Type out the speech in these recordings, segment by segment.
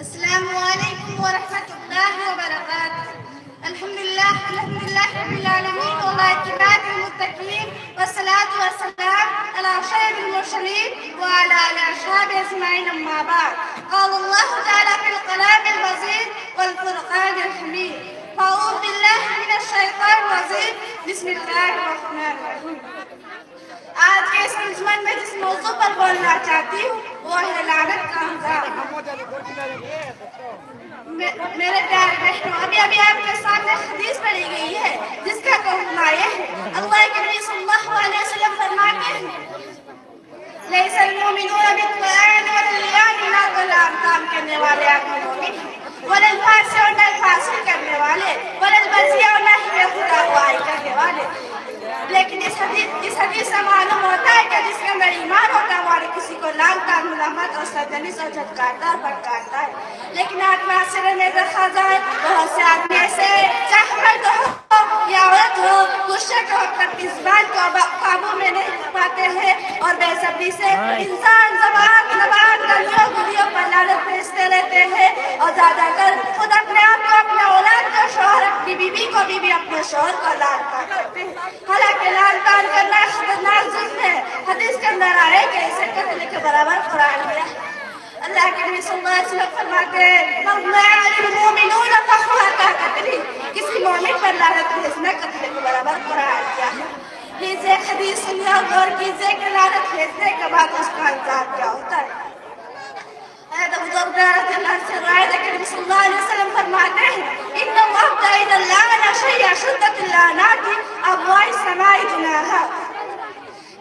السلام عليكم ورحمة الله وبركاته. الحمد لله رب العالمين والعاقبة للمتقين والصلاة والسلام على خير المرسلين وعلى آله وصحبه أجمعين أما بعد. قال الله تعالى في الكلام المجيد والفرقان الحميد. أعوذ بالله من الشيطان الرجيم. بسم الله الرحمن الرحيم. آج کے اس انجمن میں جس موضوع پر بولنا چاہتی ہوں وہ ہے لعنت کا عذاب۔ میرے پیارے بہنوں، ابھی آپ کے سامنے حدیث پڑھی گئی ہے جس کا کہنا یہ ہے، اللہ کے نبی صلی اللہ علیہ وسلم فرماتے ہیں لیس المؤمنون بالطعان واللیان، نہ تو لعن کرنے والے آدمی مومن ہیں، ولا الفاسق نہ فاسق کرنے والے، ولا البذیع نہ ہی خدا خواہی کرنے والے۔ لیکن اس حدیث سے معلوم ہوتا ہے کہ جس کے اندر ایمان ہوتا ہے وہ کسی کو لعن طعن ملامت اور سرزنش اور جھٹکاتا اور بھڑکاتا ہے۔ لیکن آج معاشرے میں دیکھا جائے بہت سے آدمی ایسے چاہے مرد ہو یا عورت ہو، غصے کے وقت اپنی زبان کو قابو میں نہیں پاتے ہیں اور بے صبری سے انسان زبان گلیوں پر لعنت بھیجتے رہتے ہیں، اور زیادہ کر خود اپنے آپ کو، اپنے اولاد کو، شوہر اپنی بیوی کو، بیوی اپنے شوہر کو لعن کرتے ہیں۔ حالانکہ لعن طعن کرنا خطرناک جرم ہے۔ حدیث کے اندر آئے کہ اسے قتل کے برابر قرار دیا۔ اللہ کے نبی صلی اللہ علیہ وسلم فرماتے ہیں المؤمنون فهو كقتله، کسی مومن پر لعنت بھیجنا قتل کے برابر قرار دیا ہے۔ لیجیے حدیث سنیے اور غور کیجیے کہ لعنت بھیجنے کے بعد اس کا انجام کیا ہوتا ہے۔ حضرت ابو ذر رضی اللہ عنہ سے روایت ہے کہ نبی صلی اللہ علیہ وسلم فرماتے ہیں ان اللہ تعالی لعن شیء شدت اللعنات ابواب السماء جناحا،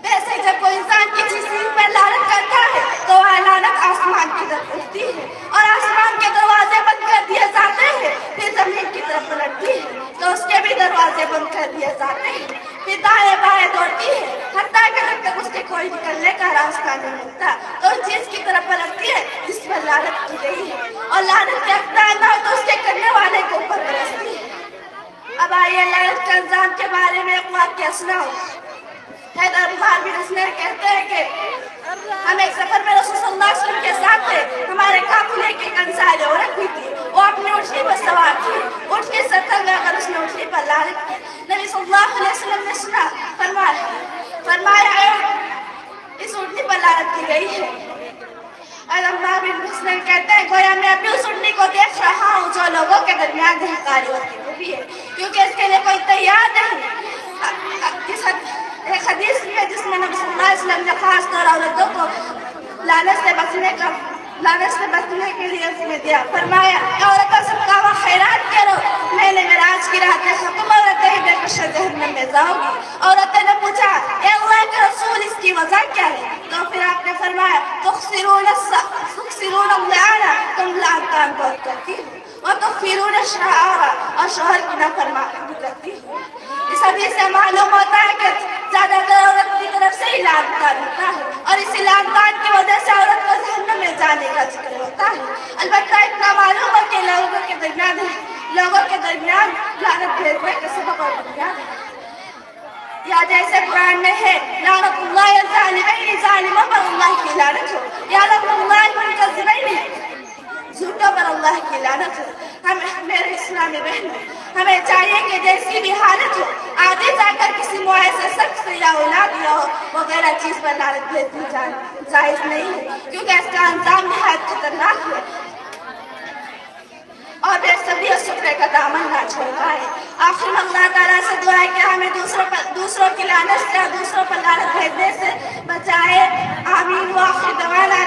ویسے جب کوئی انسان کسی چیز پر لعنت کرتا ہے تو وہ لعنت آسمان کی طرف اٹھتی ہے اور آسمان کے دروازے بند کر دیے جاتے ہیں، پھر زمین کی طرف پلٹتی ہے تو اس کے بھی دروازے بند کر دیے جاتے ہیں، پھر دائیں بائیں دوڑتی ہے حتیٰ کہ جب تک اس کے کوئی نکلنے کا راستہ نہیں ملتا تو اس چیز کی طرف پلٹتی ہے جس پر لعنت کی گئی ہے، اور لعنت کے اقدار نہ ہو تو اس کے کرنے والے کے اوپر برستی ہے۔ اب آئیے لعنت کے انجام کے بارے میں ایک واقعہ سناؤں۔ حیدر عمار بن حسنین کہتے ہیں کہ ہم ایک سفر میں رسول صلی اللہ علیہ وسلم کے ساتھ تھے، ہمارے قافلے کی ایک انصاری عورت بھی تھی، وہ اپنی اونٹنی پر سوار تھی، اونٹنی سے تنگ آ کر اس نے اونٹنی پر لعنت کی۔ نبی صلی اللہ علیہ وسلم نے سنا، فرمایا اس اونٹنی پر لعنت کی گئی ہے۔ حیدر عمار بن حسنین کہتے ہیں گویا میں ابھی اس اونٹنی کو دیکھ رہا ہوں جو لوگوں کے درمیان دہکاری ہوتی ہوئی ہے، کیونکہ اس کے لیے کوئی تیار نہیں۔ ایک حدیث میں جس میں نبی صلی اللہ علیہ وسلم نے خاص طور عورتوں کو لعنت سے بچنے کے لیے ذمہ دیا، فرمایا عورتوں سے کہا خیرات کرو، میں نے معراج کی رات دیکھا تم عورتیں بے کشے جہنم میں جاؤ گی۔ عورتیں نے پوچھا اے اللہ کے رسول اس کی وجہ کیا ہے؟ تو پھر آپ نے فرمایا تخسرون اللعان، تم لعن طعن بہت کرتی ہو، وتغفرون الشعائر، اور شوہر کی نافرمانی کرتی ہو۔ اس حدیث سے معلوم ہوتا ہے کہ زیادہ تر عورت کی طرف سے ہی لعن طعن ہوتا ہے، اور اسی لعن طعن کی وجہ سے عورت کو جہنم میں جانے کا ذکر ہوتا ہے۔ البتہ اتنا معلوم ہے کہ لوگوں کے درمیان لعنت بھیجنے کا سبب اور بنیاد ہے، یا جیسے قرآن میں ہے لعنت اللہ الظالمین، ظالموں پر اللہ کی لعنت ہو، یا لعنت اللہ المکذبین، جھوٹوں پر اللہ کی لعنت ہو۔ میرے اسلامی بہنوں، ہمیں چاہیے کہ جیسی بھی حالت ہو آگے جا کر کسی معاشرے شخص یا اولاد یا وغیرہ چیز پر لعنت بھیجنی جائز نہیں ہے، کیونکہ اس کا انجام نہایت خطرناک ہے، اور بے صبری اور شکر کا دامن نہ چھوڑنا ہے۔ آخر میں اللہ تعالیٰ سے دعا ہے کہ ہمیں دوسروں کی لعنت سے اور دوسروں پر لعنت بھیجنے سے بچائے۔ آمین۔ وآخر دعوانا